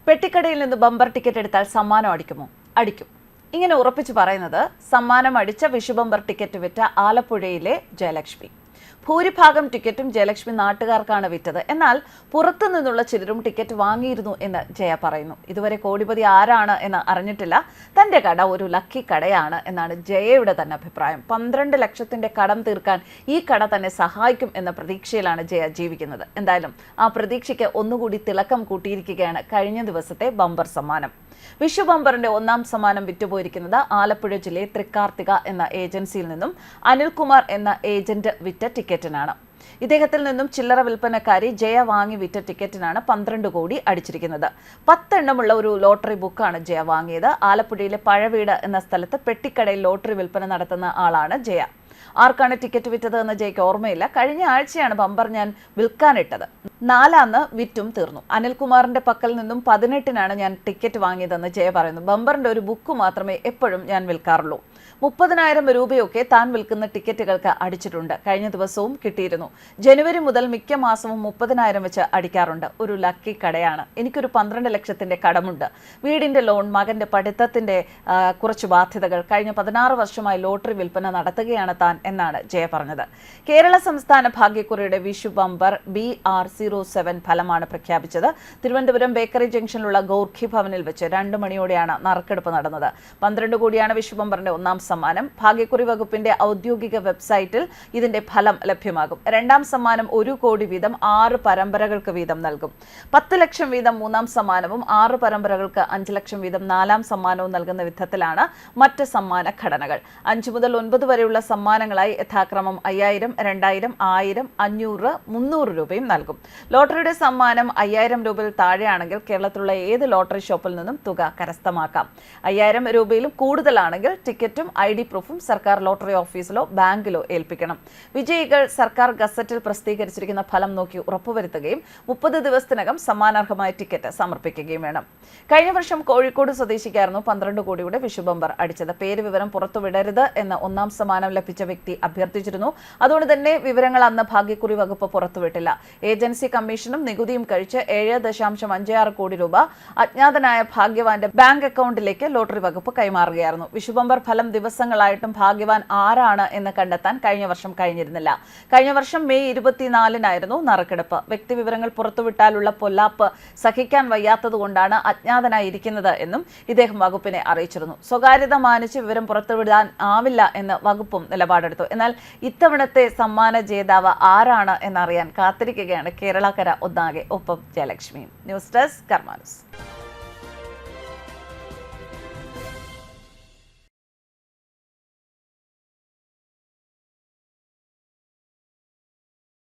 പെട്ടിക്കടയിൽ നിന്ന് bumper ticket എടുത്താൽ സമ്മാനം അടിക്കുമോ? അടിക്കും. ഇങ്ങനെ ഉറപ്പിച്ചു പറയുന്നത് സമ്മാനം അടിച്ച വിഷു ബമ്പർ ടിക്കറ്റ് വിറ്റ ആലപ്പുഴയിലെ ജയലക്ഷ്മി. ഭൂരിഭാഗം ടിക്കറ്റും ജയലക്ഷ്മി നാട്ടുകാർക്കാണ് വിറ്റത്. എന്നാൽ പുറത്തു നിന്നുള്ള ചിലരും ടിക്കറ്റ് വാങ്ങിയിരുന്നു എന്ന് ജയ പറയുന്നു. ഇതുവരെ കോടിപതി ആരാണ് എന്ന് അറിഞ്ഞിട്ടില്ല. തന്റെ കട ഒരു ലക്കി കടയാണ് എന്നാണ് ജയയുടെ തന്നെ അഭിപ്രായം. 12 ലക്ഷത്തിന്റെ കടം തീർക്കാൻ ഈ കട തന്നെ സഹായിക്കും എന്ന പ്രതീക്ഷയിലാണ് ജയ ജീവിക്കുന്നത്. എന്തായാലും ആ പ്രതീക്ഷയ്ക്ക് ഒന്നുകൂടി തിളക്കം കൂട്ടിയിരിക്കുകയാണ് കഴിഞ്ഞ ദിവസത്തെ ബമ്പർ സമ്മാനം. വിഷു ബമ്പറിന്റെ ഒന്നാം സമ്മാനം വിറ്റുപോയിരിക്കുന്നത് ആലപ്പുഴ ജില്ലയിൽ തൃക്കാർത്തിക എന്ന ഏജൻസിയിൽ നിന്നും അനിൽകുമാർ എന്ന ഏജന്റ് വിറ്റ ടിക്കറ്റിനാണ്. ഇദ്ദേഹത്തിൽ നിന്നും ചില്ലറ വിൽപ്പനക്കാരി ജയ വാങ്ങി വിറ്റ ടിക്കറ്റിനാണ് 12 കോടി അടിച്ചിരിക്കുന്നത്. 10 എണ്ണമുള്ള ഒരു ലോട്ടറി ബുക്കാണ് ജയ വാങ്ങിയത്. ആലപ്പുഴയിലെ പഴവീട് എന്ന സ്ഥലത്ത് പെട്ടിക്കടയിൽ ലോട്ടറി വിൽപ്പന നടത്തുന്ന ആളാണ് ജയ. ആർക്കാണ് ടിക്കറ്റ് വിറ്റത് എന്ന് ജയ്ക്ക് ഓർമ്മയില്ല. കഴിഞ്ഞ ആഴ്ചയാണ് ബമ്പർ ഞാൻ വിൽക്കാനിട്ടത്. 4 വിറ്റും തീർന്നു. അനിൽകുമാറിന്റെ പക്കൽ നിന്നും 18 ഞാൻ ടിക്കറ്റ് വാങ്ങിയതെന്ന് ജയ പറയുന്നു. ബമ്പറിന്റെ ഒരു ബുക്ക് മാത്രമേ എപ്പോഴും ഞാൻ വിൽക്കാറുള്ളൂ. 30,000 രൂപയൊക്കെ താൻ വിൽക്കുന്ന ടിക്കറ്റുകൾക്ക് അടിച്ചിട്ടുണ്ട്. കഴിഞ്ഞ ദിവസവും കിട്ടിയിരുന്നു. ജനുവരി മുതൽ മിക്ക മാസവും 30,000 വെച്ച് അടിക്കാറുണ്ട്. ഒരു ലക്കി കടയാണ്. എനിക്കൊരു 12 ലക്ഷത്തിന്റെ കടമുണ്ട്. വീടിന്റെ ലോൺ, മകന്റെ പഠിത്തത്തിന്റെ കുറച്ച് ബാധ്യതകൾ. കഴിഞ്ഞ 16 വർഷമായി ലോട്ടറി വിൽപ്പന നടത്തുകയാണ് താൻ എന്നാണ് ജയ പറഞ്ഞത്. കേരള സംസ്ഥാന ഭാഗ്യക്കുറിയുടെ വിഷു ബമ്പർ BR07 ഫലമാണ് പ്രഖ്യാപിച്ചത്. തിരുവനന്തപുരം ബേക്കറി ജംഗ്ഷനിലുള്ള ഗൗർഖി ഭവനിൽ വെച്ച് 2 മണിയോടെയാണ് നറുക്കെടുപ്പ് നടന്നത്. 12 കോടിയാണ് വിഷു ബമ്പറിന്റെ ഒന്നാം സമ്മാനം. ഭാഗ്യക്കുറി വകുപ്പിന്റെ ഔദ്യോഗിക വെബ്സൈറ്റിൽ ഇതിന്റെ ഫലം ലഭ്യമാകും. രണ്ടാം സമ്മാനം 1 കോടി വീതം 6 പരമ്പരകൾക്ക് വീതം നൽകും. 10 ലക്ഷം വീതം മൂന്നാം സമ്മാനവും 6 പരമ്പരകൾക്ക് 5 ലക്ഷം വീതം നാലാം സമ്മാനവും നൽകുന്ന വിധത്തിലാണ് മറ്റ് സമ്മാന ഘടനകൾ. 5 മുതൽ 9 വരെയുള്ള സമ്മാനങ്ങളായി യഥാക്രമം 5000, 2000, 1000, 500, 300 രൂപയും നൽകും. ലോട്ടറിയുടെ സമ്മാനം 5000 രൂപയിൽ താഴെയാണെങ്കിൽ കേരളത്തിലുള്ള ഏത് ലോട്ടറി ഷോപ്പിൽ നിന്നും തുക കരസ്ഥമാക്കാം. 5000 രൂപയിലും കൂടുതലാണെങ്കിൽ ടിക്കറ്റും ID പ്രൂഫും സർക്കാർ ലോട്ടറി ഓഫീസിലോ ബാങ്കിലോ ഏൽപ്പിക്കണം. വിജയികൾ സർക്കാർ ഗസറ്റിൽ പ്രസിദ്ധീകരിച്ചിരിക്കുന്ന ഫലം നോക്കി ഉറപ്പുവരുത്തുകയും 30 ദിവസത്തിനകം സമ്മാനാർഹമായ ടിക്കറ്റ് സമർപ്പിക്കുകയും വേണം. കഴിഞ്ഞ വർഷം കോഴിക്കോട് സ്വദേശിക്കായിരുന്നു 12 കോടിയുടെ വിഷു ബമ്പർ അടിച്ചത്. പേര് വിവരം പുറത്തുവിടരുത് എന്ന് ഒന്നാം സമ്മാനം ലഭിച്ച വ്യക്തി അഭ്യർത്ഥിച്ചിരുന്നു. അതുകൊണ്ട് തന്നെ വിവരങ്ങൾ അന്ന് ഭാഗ്യക്കുറി വകുപ്പ് പുറത്തുവിട്ടില്ല. ഏജൻസി കമ്മീഷനും നികുതിയും കഴിച്ച് 7.56 കോടി രൂപ അജ്ഞാതനായ ഭാഗ്യവാന്റെ ബാങ്ക് അക്കൗണ്ടിലേക്ക് ലോട്ടറി വകുപ്പ് കൈമാറുകയായിരുന്നു. വിഷു ബമ്പർ ഫലം ദിവസങ്ങളായിട്ടും ഭാഗ്യവാൻ ആരാണ് എന്ന് കണ്ടെത്താൻ കഴിഞ്ഞ വർഷം കഴിഞ്ഞിരുന്നില്ല. കഴിഞ്ഞ വർഷം മെയ് 24 നറുക്കെടുപ്പ്. വ്യക്തിവിവരങ്ങൾ പുറത്തുവിട്ടാലുള്ള പൊല്ലാപ്പ് സഹിക്കാൻ വയ്യാത്തതുകൊണ്ടാണ് അജ്ഞാതനായിരിക്കുന്നത് എന്നും ഇദ്ദേഹം വകുപ്പിനെ അറിയിച്ചിരുന്നു. സ്വകാര്യത മാനിച്ച് വിവരം പുറത്തുവിടാൻ ആവില്ല എന്ന് വകുപ്പും നിലപാടെടുത്തു. എന്നാൽ ഇത്തവണത്തെ സമ്മാന ജേതാവ് ആരാണ് എന്നറിയാൻ കാത്തിരിക്കുകയാണ് കേരളക്കര ഒന്നാകെ. ഒപ്പം ജയലക്ഷ്മിയും. News desk കർമാനൂസ്.